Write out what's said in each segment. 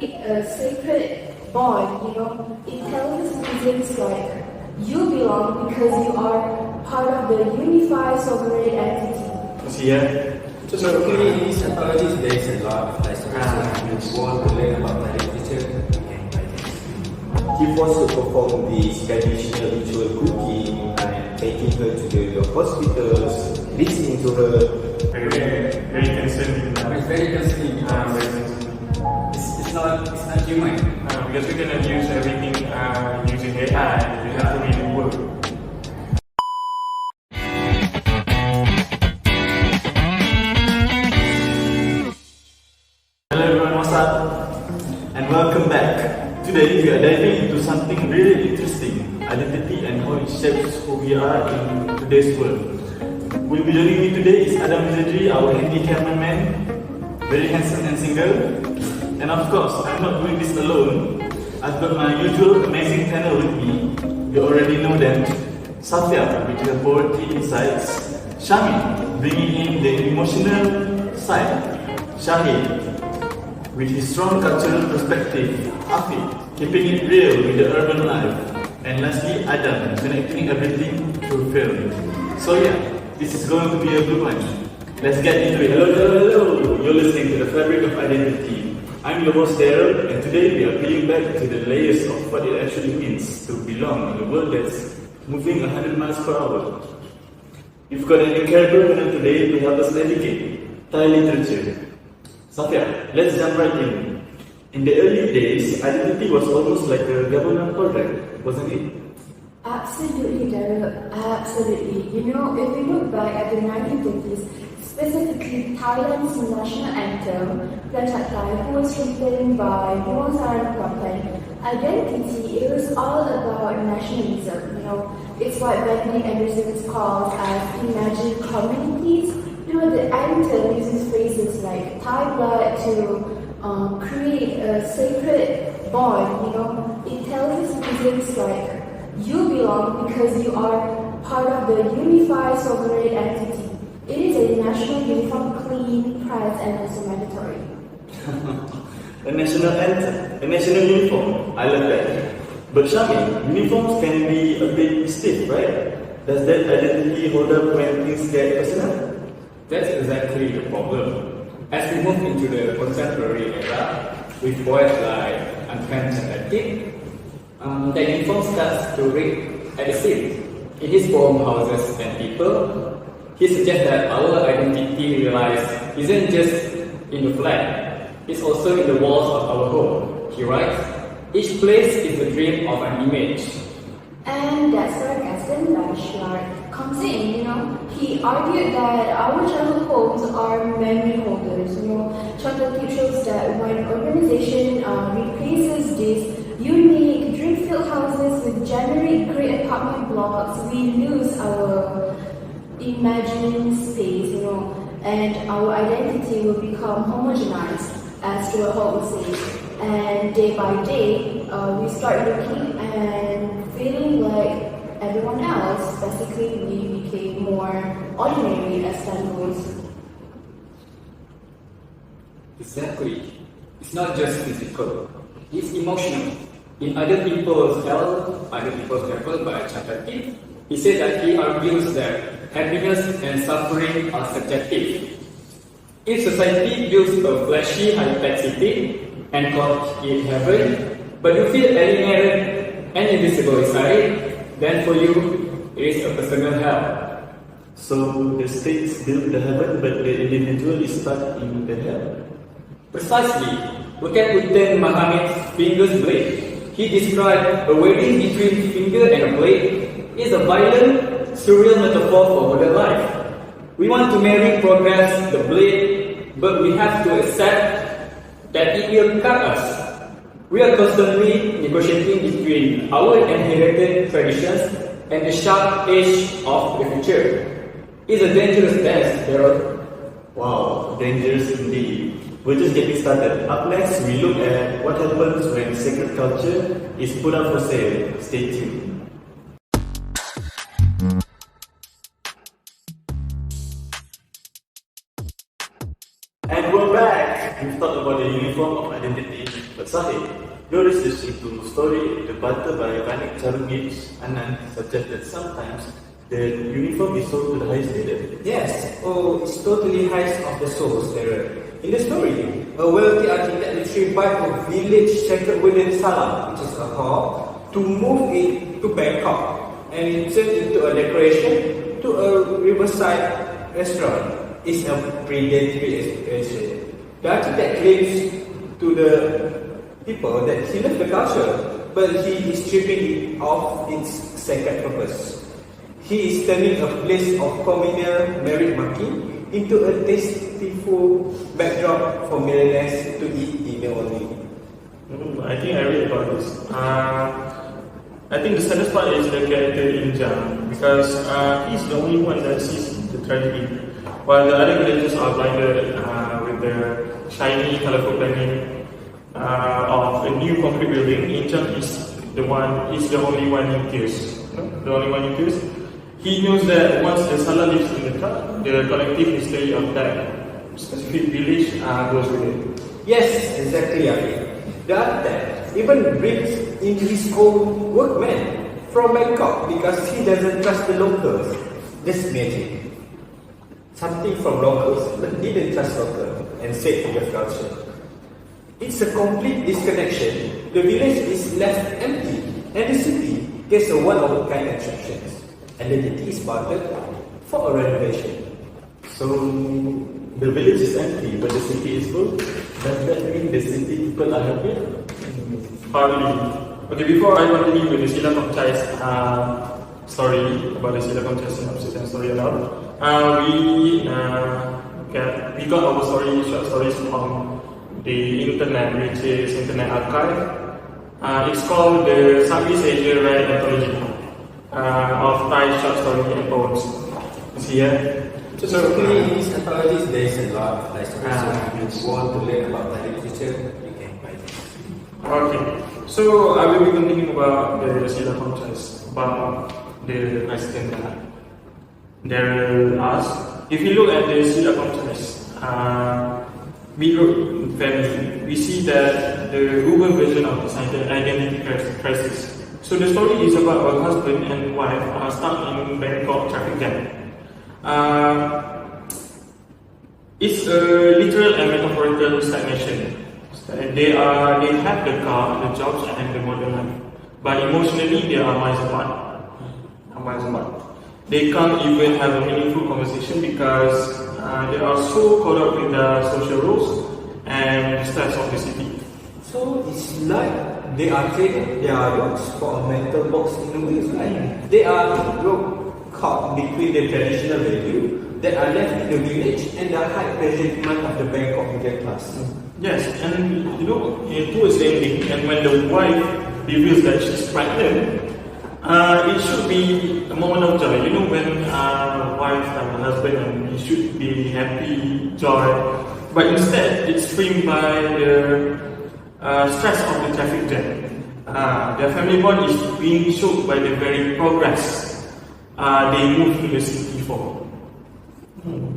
A sacred bond, it tells citizens like you belong because you are part of the unified sovereign entity. So in psychology there is a lot of lessons you want to learn about my literature. He was to perform this traditional ritual cooking and taking her to the hospitals, listening to her. Very concerning. It's very concerning. It's not human. Because we cannot use everything using AI. We have to make it work. Hello everyone, what's up? And welcome back. Today we are diving into something really interesting, identity and how it shapes who we are in today's world. Will be joining me today is Adam Zedri, our handy cameraman, very handsome and single. And of course, I'm not doing this alone. I've got my usual amazing panel with me. You already know them. Safia with her poetry insights, Shami bringing in the emotional side, Shahid with his strong cultural perspective, Afi keeping it real with the urban life, and lastly Adam connecting everything through film. So yeah, this is going to be a good one. Let's get into it. Hello. You're listening to The Fabric of Identity. I'm your host Daryl, and today we are peeling back to the layers of what it actually means to belong in a world that's moving 100 miles per hour. We've got an incredible panel today to help us navigate Thai literature. Safia, let's jump right in. In the early days, identity was almost like a government project, wasn't it? Absolutely, Daryl. Absolutely. If we look back at the 1950s, specifically Thailand's national anthem, Prachatai, who was written by Nuon Saranprapan, identity, it was all about nationalism. It's what Benedict Anderson calls as imagined communities. The anthem uses phrases like Thai blood to create a sacred bond. It tells its citizens like you belong because you are part of the unified sovereign entity. It is a national uniform, clean, proud, and also mandatory. A national anthem, a national uniform. I love that. But Shami, uniforms can be a bit stiff, right? Does that identity hold up when things get personal? That's exactly the problem. As we move into the contemporary era, with poets like Ankan Chandatik, the uniform starts to read at the seat. In his poem Houses and People, he suggests that our identity isn't just in the flag, it's also in the walls of our home. He writes, each place is the dream of an image. And that's where Gaston Bachelard comes in, He argued that our childhood homes are memory holders, Chandatik shows that when an organization replaces these unique dream-filled houses with generic gray apartment blocks, we lose our imagined space, and our identity will become homogenized, as Stuart Hall would say. And day by day, we start looking and feeling like everyone else. Basically, we became more ordinary as time goes. Exactly. It's not just physical, it's emotional. In Other People's Hell, Other People's Heaven by Chandatik, he said that he argues that happiness and suffering are subjective. If society builds a flashy high-tech city and calls it heaven, but you feel alienated and invisible inside, then for you, it is a personal hell. So the states build the heaven, but the individual is stuck in the hell. Precisely. Look at Uten Mahamit's finger's blade. He described a wedding between finger and a blade is a violent, surreal metaphor for modern life. We want to marry progress, the blade, but we have to accept that it will cut us. We are constantly negotiating between our inherited traditions and the sharp edge of the future. It's a dangerous dance, Harold. Wow, dangerous indeed. We're just getting started. Up next, we look at what happens when sacred culture is put up for sale. Stay tuned. And we're back. We've talked about the uniform of identity, but Sahib, your research into story The Butter by Vanik Charungich Anand suggests that sometimes the uniform is sold to the highest bidder. Yes, it's totally highest of the souls there. In the story, a wealthy architect literally buy a village sacred wooden salam, which is a hall, to move it to Bangkok and turn into a decoration to a riverside restaurant. It's a predatory experience. The architect claims to the people that he loves the culture, but he is stripping it of its sacred purpose. He is turning a place of communal merit-making into a tasteful backdrop for millionaires to eat dinner only. I think I read about this. I think the saddest part is the character in Jam, because he's the only one that sees the tragedy, while the other villagers are blinded with the shiny, colorful planning of a new concrete building. In Jam is the only one in tears. The only one in tears. He knows that once the Salah lives in the truck, the collective history of that specific village goes with it. Yes, exactly, Arif. The architect even brings in his own workmen from Bangkok because he doesn't trust the locals. That's magic. Something from locals but didn't trust locals and said to the culture. It's a complete disconnection. The village is left empty and the city gets a one-of-a-kind attractions. And the city is budgeted for a renovation. So the village is empty, but the city is full. Does that mean the city people are happy? Hardly. Okay, before I continue with the Sila Komchai's story about the Sila Komchai synopsis and story aloud, we got our short stories from the internet, which is Internet Archive. It's called the Southeast Asia Rare Anthology of Thai short story and poems. It's here. So basically, in these anthologies, there is a lot of Thai stories. So if you want to learn about Thai literature, you can buy this. Okay, so I will be continuing about the Sila Komchais, about the question that Daryl asked. If you look at the Sila Komchais, Middle family, we see that the urban version of this identity crisis. So the story is about a husband and wife stuck in Bangkok traffic jam. It's a literal and metaphorical stagnation. They have the car, the jobs, and the modern life, but emotionally they are miles apart. They can't even have a meaningful conversation because they are so caught up with the social roles and the stress of the city. So it's like they are trading their looks for a mental box in a way, right? They are caught between the traditional value that are left in the village and the high pressure demand of the Bangkok middle class. Yes, and towards the ending, and when the wife reveals that she's pregnant, it should be a moment of joy. When wife and husband and he should be happy, joy, but instead it's framed by the stress of the traffic jam. Their family bond is being shocked by the very progress they moved to the city for.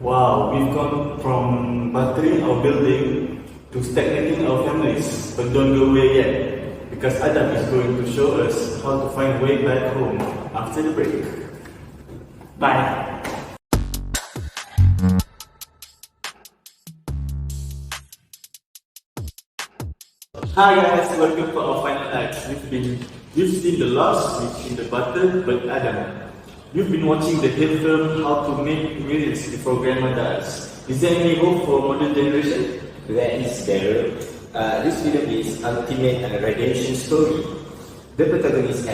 Wow, we've gone from buttering our building to stagnating our families, but don't go away yet, because Adam is going to show us how to find way back home after the break. Bye. Hi guys, welcome to our final act. We've seen the lost, we've seen the butter, but Adam. You've been watching the hit film How to Make Millions Before Grandma Dies. Is there any hope for modern generation? There is there. This film is ultimate redemption story. The protagonist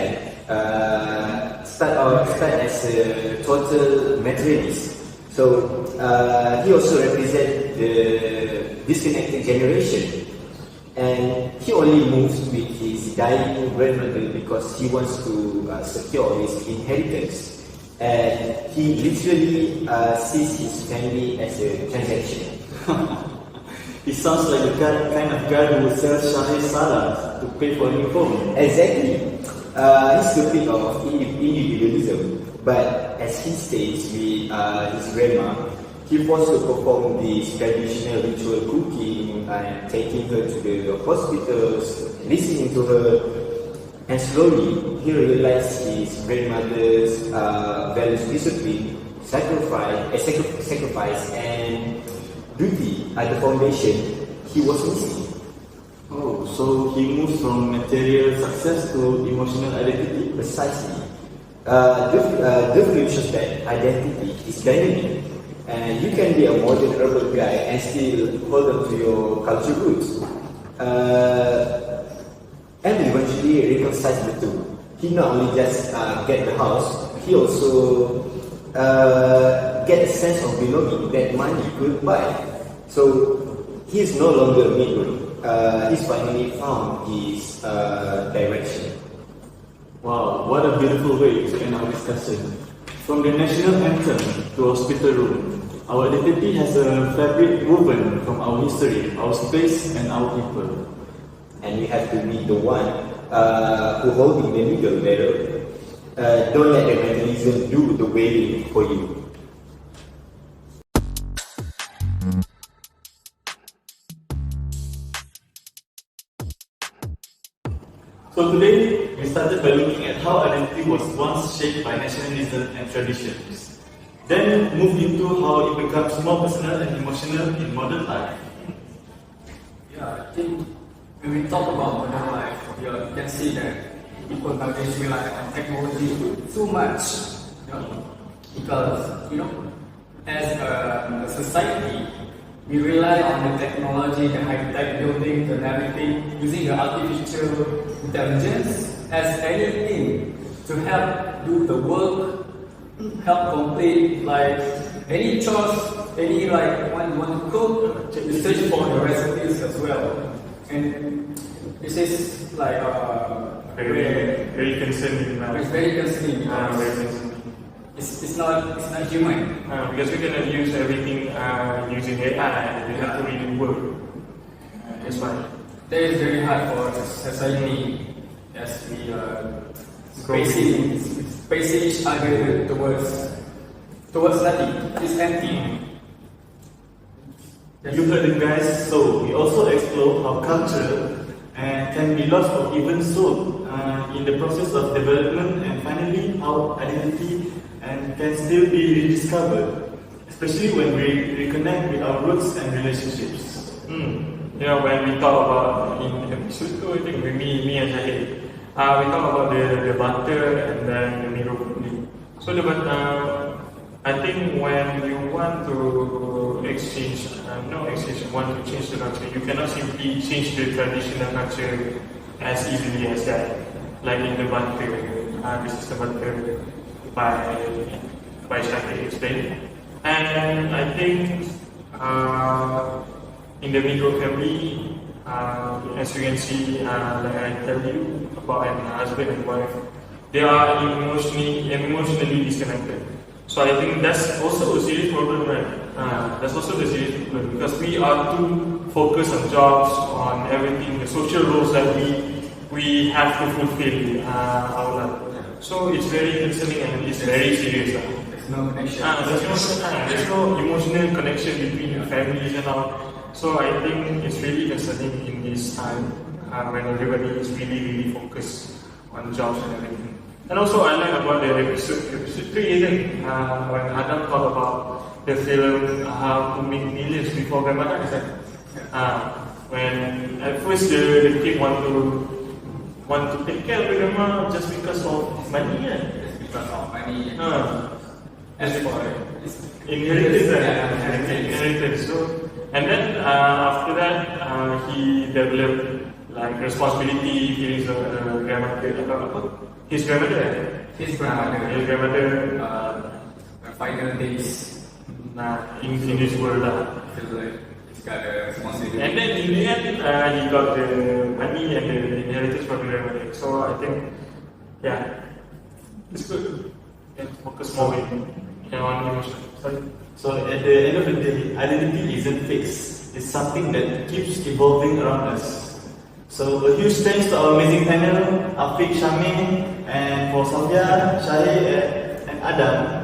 start as a total materialist. So he also represents the disconnected generation. And he only moves with his dying grandmother because he wants to secure his inheritance. And he literally sees his family as a transaction. He sounds like the kind of guy who will sell Shahid Salah to pay for a new home. Exactly. He's speaking of individualism, but as he stays with his grandma, He forced to perform this traditional ritual cooking and taking her to the hospitals, listening to her, and slowly he realized his grandmother's values, discipline, sacrifice, and duty at the foundation he was missing. Oh, so he moves from material success to emotional identity? Precisely. The future that identity is dynamic, and you can be a modern urban guy and still hold on to your culture roots. And eventually reconciles the two. He not only just get the house, he also get a sense of belonging that money could buy. So he's no longer a middle. He's finally found his direction. Wow, what a beautiful way to end our discussion. From the national anthem to hospital room, our identity has a fabric woven from our history, our space, and our people. And you have to be the one who holding the middle better. Don't let the mechanism do the wedding for you. So today, we started by looking at how identity was once shaped by nationalism and traditions. Then moved into how it becomes more personal and emotional in modern life. Yeah, I think when we talk about modern life, you can see that people nowadays rely on technology too much, because as a society, we rely on the technology, the high-tech buildings and everything, using the artificial intelligence as anything to help do the work, help complete like any chores, any like one you want to cook, you search for the recipes as well. And this is like very concerning now. it's very concerning because it's not human. Because we cannot use everything using AI. We have to really work. That's why. That is very hard for society as we facing each other towards nothing. It's empty. You heard it, guys. So we also explore how culture can be lost or even sold in the process of development, and finally how identity can still be rediscovered, especially when we reconnect with our roots and relationships. When we talk about in episode 2, I think with me and Syahid, we talk about the butter and then the miro cooking. So the butter, I think when you want to want to change the culture, you cannot simply change the traditional culture as easily as that. Like in the butter, this is the butter by Syahid explained. And I think in the micro family, as you can see, like I tell you about an husband and wife, they are emotionally disconnected. So I think that's also a serious problem, right? That's also the serious problem because we are too focused on jobs, on everything, the social roles that we have to fulfill our life. So it's very concerning and it's very serious. There's no connection. There's no emotional connection between families and all. So I think it's really concerning in this time when everybody is really focused on jobs and everything. And also I like about the episode 3, when Adam talked about the film How to Make Millions Before Grandmother. When at first the kid want to take care of the grandma just because of money. Just because of money. As for inheritance. So, and then after that he developed like responsibility. He is a grandmother. His grandmother. Final days. In this world. Feel like he's got a responsibility. And then in the end, he got the money and the inheritance from the grandmother. So I think, it's good. Focus more on emotion. So at the end of the day, identity isn't fixed. It's something that keeps evolving around us. So a huge thanks to our amazing panel, Afiq, Shamin, and for Safia, Syahid, and Adam.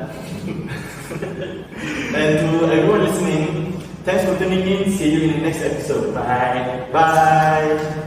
And to everyone listening, thanks for tuning in. See you in the next episode. Bye. Bye.